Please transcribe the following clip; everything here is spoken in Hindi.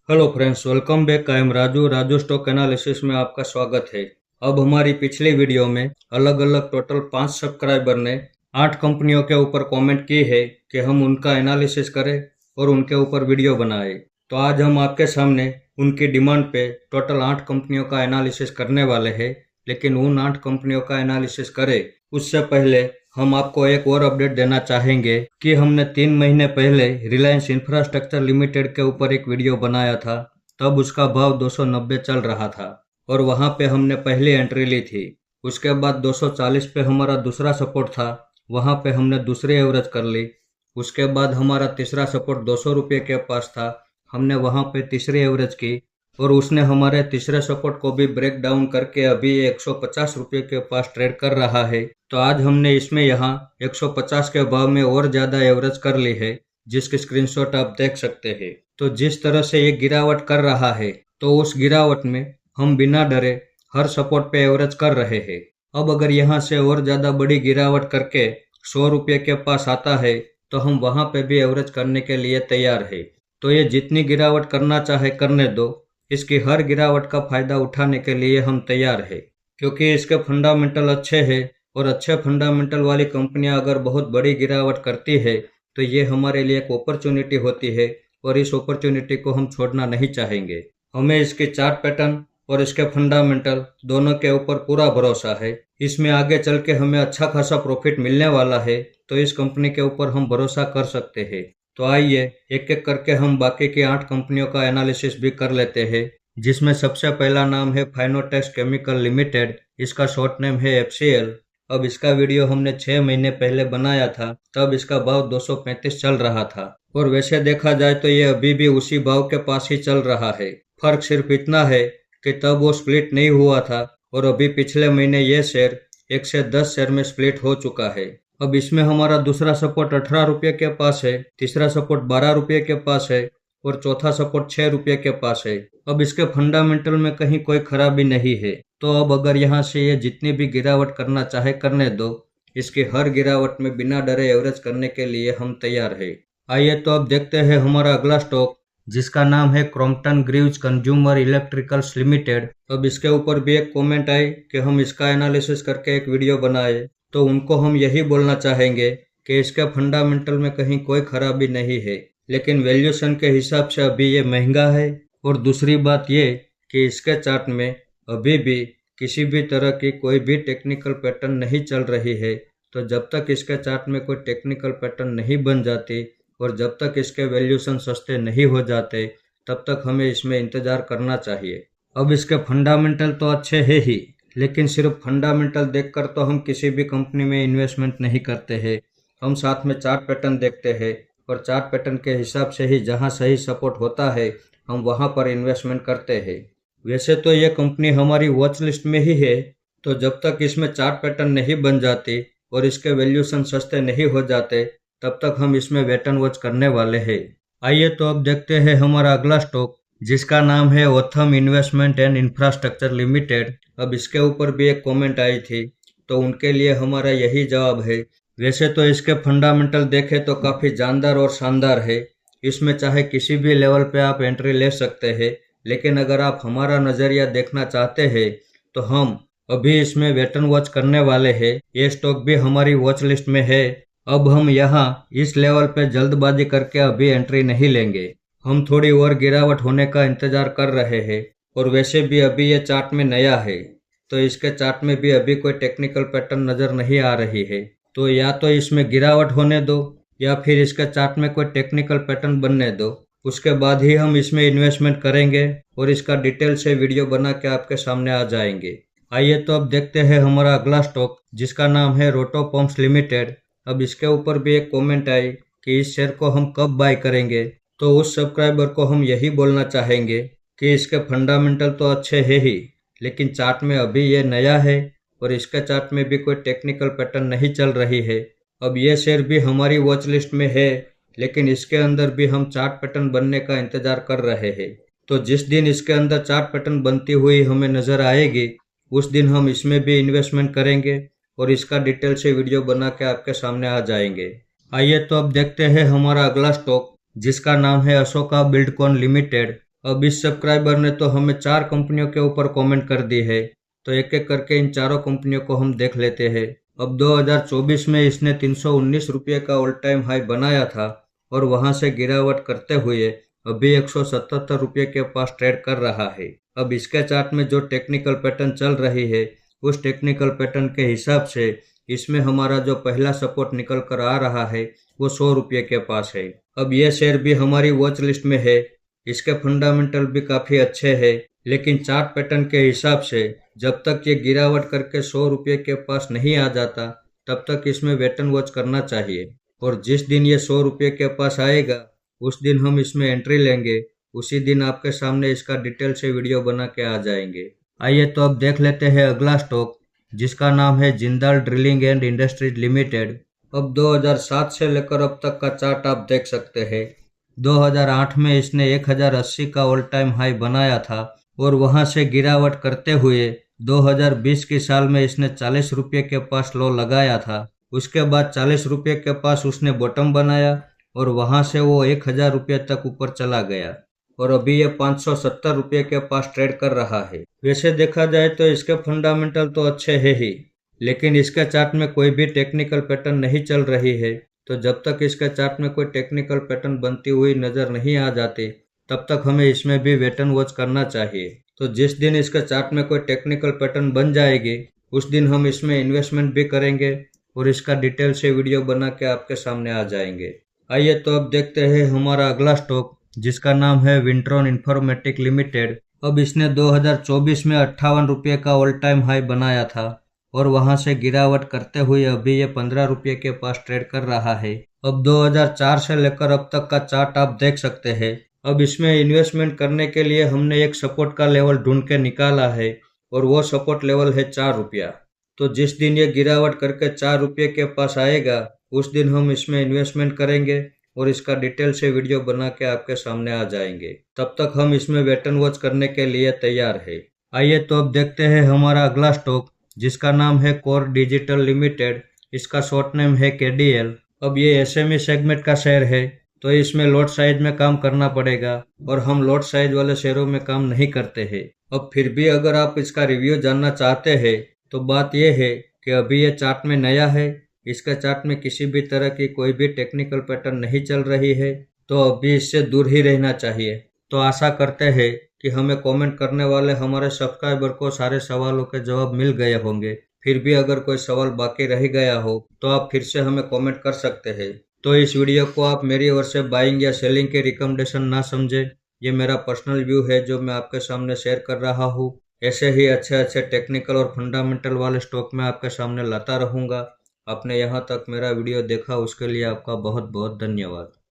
Hello friends, welcome back. I am Raju stock analysis में आपका स्वागत है। अब हमारी पिछली वीडियो में अलग अलग टोटल 5 सब्सक्राइबर ने 8 कंपनियों के ऊपर कमेंट की है कि हम उनका एनालिसिस करें और उनके ऊपर वीडियो बनाएं। तो आज हम आपके सामने उनकी डिमांड पे टोटल 8 कंपनियों का एनालिसिस करने वाले हैं। लेकिन उन 8 कंपनियों का एनालिसिस करें उससे पहले हम आपको एक और अपडेट देना चाहेंगे कि हमने 3 महीने पहले रिलायंस इंफ्रास्ट्रक्चर लिमिटेड के ऊपर एक वीडियो बनाया था। तब उसका भाव 290 चल रहा था और वहां पे हमने पहली एंट्री ली थी। उसके बाद 240 पे हमारा दूसरा सपोर्ट था, वहां पे हमने दूसरी एवरेज कर ली। उसके बाद हमारा तीसरा सपोर्ट 200 रुपये के पास था, हमने वहां पे तीसरी एवरेज की और उसने हमारे तीसरे सपोर्ट को भी ब्रेक डाउन करके अभी 150 रुपये के पास ट्रेड कर रहा है। तो आज हमने इसमें यहाँ 150 के भाव में और ज़्यादा एवरेज कर ली है, जिसकी स्क्रीनशॉट आप देख सकते हैं। तो जिस तरह से ये गिरावट कर रहा है, तो उस गिरावट में हम बिना डरे हर सपोर्ट पे एवरेज कर रहे हैं। अब अगर यहाँ से और ज़्यादा बड़ी गिरावट करके 100 रुपये के पास आता है तो हम वहाँ पे भी एवरेज करने के लिए तैयार है। तो ये जितनी गिरावट करना चाहे करने दो, इसकी हर गिरावट का फायदा उठाने के लिए हम तैयार है, क्योंकि इसके फंडामेंटल अच्छे हैं और अच्छे फंडामेंटल वाली कंपनियां अगर बहुत बड़ी गिरावट करती है तो ये हमारे लिए एक अपॉर्चुनिटी होती है और इस अपॉर्चुनिटी को हम छोड़ना नहीं चाहेंगे। हमें इसके चार्ट पैटर्न और इसके फंडामेंटल दोनों के ऊपर पूरा भरोसा है। इसमें आगे चल के हमें अच्छा खासा प्रॉफिट मिलने वाला है, तो इस कंपनी के ऊपर हम भरोसा कर सकते हैं। तो आइए एक एक करके हम बाकी की 8 कंपनियों का एनालिसिस भी कर लेते हैं, जिसमें सबसे पहला नाम है फाइनोटेक्स केमिकल लिमिटेड। इसका शॉर्ट नेम है FCL। अब इसका वीडियो हमने 6 महीने पहले बनाया था, तब इसका भाव 235 चल रहा था और वैसे देखा जाए तो ये अभी भी उसी भाव के पास ही चल रहा है। फर्क सिर्फ इतना है कि तब वो स्प्लिट नहीं हुआ था और अभी पिछले महीने ये शेयर 1 से 10 शेयर में स्प्लिट हो चुका है। अब इसमें हमारा दूसरा सपोर्ट 18 रुपये के पास है, तीसरा सपोर्ट 12 रुपये के पास है और चौथा सपोर्ट 6 रुपये के पास है। अब इसके फंडामेंटल में कहीं कोई खराबी नहीं है। तो अब अगर यहाँ से ये जितनी भी गिरावट करना चाहे करने दो, इसकी हर गिरावट में बिना डरे एवरेज करने के लिए हम तैयार है। आइए तो अब देखते हैं हमारा अगला स्टॉक, जिसका नाम है Crompton Greaves consumer electricals limited. अब इसके ऊपर भी एक कमेंट आई कि हम इसका एनालिसिस करके एक वीडियो बनाए, तो उनको हम यही बोलना चाहेंगे कि इसके फंडामेंटल में कहीं कोई खराबी नहीं है, लेकिन वैल्यूएशन के हिसाब से अभी ये महंगा है। और दूसरी बात ये कि इसके चार्ट में अभी भी किसी भी तरह की कोई भी टेक्निकल पैटर्न नहीं चल रही है। तो जब तक इसके चार्ट में कोई टेक्निकल पैटर्न नहीं बन जाती और जब तक इसके वैल्यूएशन सस्ते नहीं हो जाते, तब तक हमें इसमें इंतज़ार करना चाहिए। अब इसके फंडामेंटल तो अच्छे हैं ही, लेकिन सिर्फ फंडामेंटल देखकर तो हम किसी भी कंपनी में इन्वेस्टमेंट नहीं करते हैं। हम साथ में चार्ट पैटर्न देखते हैं और चार्ट पैटर्न के हिसाब से ही जहां सही सपोर्ट होता है हम वहां पर इन्वेस्टमेंट करते हैं। वैसे तो ये कंपनी हमारी वॉच लिस्ट में ही है, तो जब तक इसमें चार्ट पैटर्न नहीं बन जाती और इसके वैल्यूएशन सस्ते नहीं हो जाते, तब तक हम इसमें वेट एंड वॉच करने वाले हैं। आइए तो अब देखते हैं हमारा अगला स्टॉक, जिसका नाम है ओथम इन्वेस्टमेंट एंड इंफ्रास्ट्रक्चर लिमिटेड। अब इसके ऊपर भी एक कमेंट आई थी, तो उनके लिए हमारा यही जवाब है। वैसे तो इसके फंडामेंटल देखें तो काफ़ी जानदार और शानदार है। इसमें चाहे किसी भी लेवल पे आप एंट्री ले सकते हैं, लेकिन अगर आप हमारा नज़रिया देखना चाहते हैं तो हम अभी इसमें वेट एंड वॉच करने वाले हैं। ये स्टॉक भी हमारी वॉच लिस्ट में है। अब हम यहाँ इस लेवल पे जल्दबाजी करके अभी एंट्री नहीं लेंगे। हम थोड़ी और गिरावट होने का इंतजार कर रहे हैं और वैसे भी अभी ये चार्ट में नया है, तो इसके चार्ट में भी अभी कोई टेक्निकल पैटर्न नज़र नहीं आ रही है। तो या तो इसमें गिरावट होने दो या फिर इसके चार्ट में कोई टेक्निकल पैटर्न बनने दो, उसके बाद ही हम इसमें इन्वेस्टमेंट करेंगे और इसका डिटेल से वीडियो बना के आपके सामने आ जाएंगे। आइए तो अब देखते हैं हमारा अगला स्टॉक, जिसका नाम है रोटो पंप्स लिमिटेड। अब इसके ऊपर भी एक कमेंट आई कि इस शेयर को हम कब बाय करेंगे, तो उस सब्सक्राइबर को हम यही बोलना चाहेंगे कि इसके फंडामेंटल तो अच्छे हैं ही, लेकिन चार्ट में अभी ये नया है और इसके चार्ट में भी कोई टेक्निकल पैटर्न नहीं चल रही है। अब ये शेयर भी हमारी वॉच लिस्ट में है, लेकिन इसके अंदर भी हम चार्ट पैटर्न बनने का इंतजार कर रहे हैं। तो जिस दिन इसके अंदर चार्ट पैटर्न बनती हुई हमें नज़र आएगी, उस दिन हम इसमें भी इन्वेस्टमेंट करेंगे और इसका डिटेल से वीडियो बना के आपके सामने आ जाएंगे। आइए तो अब देखते हैं हमारा अगला स्टॉक, जिसका नाम है अशोका बिल्डकॉन लिमिटेड। अब इस सब्सक्राइबर ने तो हमें 4 कंपनियों के ऊपर कमेंट कर दी है, तो एक एक करके इन चारों कंपनियों को हम देख लेते हैं। अब 2024 में इसने 319 रुपये का ऑल टाइम हाई बनाया था और वहां से गिरावट करते हुए अभी 177 रुपये के पास ट्रेड कर रहा है। अब इसके चार्ट में जो टेक्निकल पैटर्न चल रही है, उस टेक्निकल पैटर्न के हिसाब से इसमें हमारा जो पहला सपोर्ट निकल कर आ रहा है वो 100 रुपये के पास है। अब ये शेयर भी हमारी वॉच लिस्ट में है, इसके फंडामेंटल भी काफ़ी अच्छे हैं, लेकिन चार्ट पैटर्न के हिसाब से जब तक ये गिरावट करके 100 रुपये के पास नहीं आ जाता तब तक इसमें वेट एंड वॉच करना चाहिए। और जिस दिन ये 100 रुपये के पास आएगा उस दिन हम इसमें एंट्री लेंगे, उसी दिन आपके सामने इसका डिटेल से वीडियो बना के आ जाएंगे। आइए तो अब देख लेते हैं अगला स्टॉक, जिसका नाम है Jindal drilling and industries limited. अब 2007 से लेकर अब तक का चार्ट आप देख सकते हैं। 2008 में इसने 1080 का ऑल टाइम हाई बनाया था और वहां से गिरावट करते हुए 2020 की साल में इसने 40 रुपये के पास लो लगाया था। उसके बाद 40 रुपये के पास उसने बॉटम बनाया और वहां से वो 1000 रुपये तक ऊपर चला गया और अभी ये 570 रुपये के पास ट्रेड कर रहा है। वैसे देखा जाए तो इसके फंडामेंटल तो अच्छे है ही, लेकिन इसके चार्ट में कोई भी टेक्निकल पैटर्न नहीं चल रही है। तो जब तक इसके चार्ट में कोई टेक्निकल पैटर्न बनती हुई नजर नहीं आ जाती तब तक हमें इसमें भी वेट एंड वॉच करना चाहिए। तो जिस दिन इसके चार्ट में कोई टेक्निकल पैटर्न बन जाएगी उस दिन हम इसमें इन्वेस्टमेंट भी करेंगे और इसका डिटेल से वीडियो बना के आपके सामने आ जाएंगे। आइए तो अब देखते हैं हमारा अगला स्टॉक, जिसका नाम है विंट्रॉन इन्फॉर्मेटिक लिमिटेड। अब इसने 2024 में 58 रुपये का ऑल टाइम हाई बनाया था और वहां से गिरावट करते हुए अभी ये 15 रुपये के पास ट्रेड कर रहा है। अब 2004 से लेकर अब तक का चार्ट आप देख सकते हैं। अब इसमें इन्वेस्टमेंट करने के लिए हमने एक सपोर्ट का लेवल ढूंढ के निकाला है और वो सपोर्ट लेवल है 4 रुपया। तो जिस दिन ये गिरावट करके 4 रुपये के पास आएगा उस दिन हम इसमें इन्वेस्टमेंट करेंगे और इसका डिटेल से वीडियो बना के आपके सामने आ जाएंगे। तब तक हम इसमें वेट एंड वॉच करने के लिए तैयार है। आइए तो अब देखते हैं हमारा अगला स्टॉक, जिसका नाम है कोर डिजिटल लिमिटेड। इसका शॉर्ट नेम है KDL। अब ये SME सेगमेंट का शेयर है, तो इसमें लॉट साइज में काम करना पड़ेगा और हम लॉट साइज वाले शेयरों में काम नहीं करते हैं। अब फिर भी अगर आप इसका रिव्यू जानना चाहते हैं तो बात यह है कि अभी ये चार्ट में नया है, इसके चार्ट में किसी भी तरह की कोई भी टेक्निकल पैटर्न नहीं चल रही है, तो अभी इससे दूर ही रहना चाहिए। तो आशा करते हैं कि हमें कमेंट करने वाले हमारे सब्सक्राइबर को सारे सवालों के जवाब मिल गए होंगे। फिर भी अगर कोई सवाल बाकी रह गया हो तो आप फिर से हमें कमेंट कर सकते हैं। तो इस वीडियो को आप मेरी ओर से बाइंग या सेलिंग के रिकमेंडेशन ना समझे, ये मेरा पर्सनल व्यू है जो मैं आपके सामने शेयर कर रहा हूँ। ऐसे ही अच्छे अच्छे टेक्निकल और फंडामेंटल वाले स्टॉक में आपके सामने लाता रहूँगा। आपने यहाँ तक मेरा वीडियो देखा उसके लिए आपका बहुत बहुत धन्यवाद।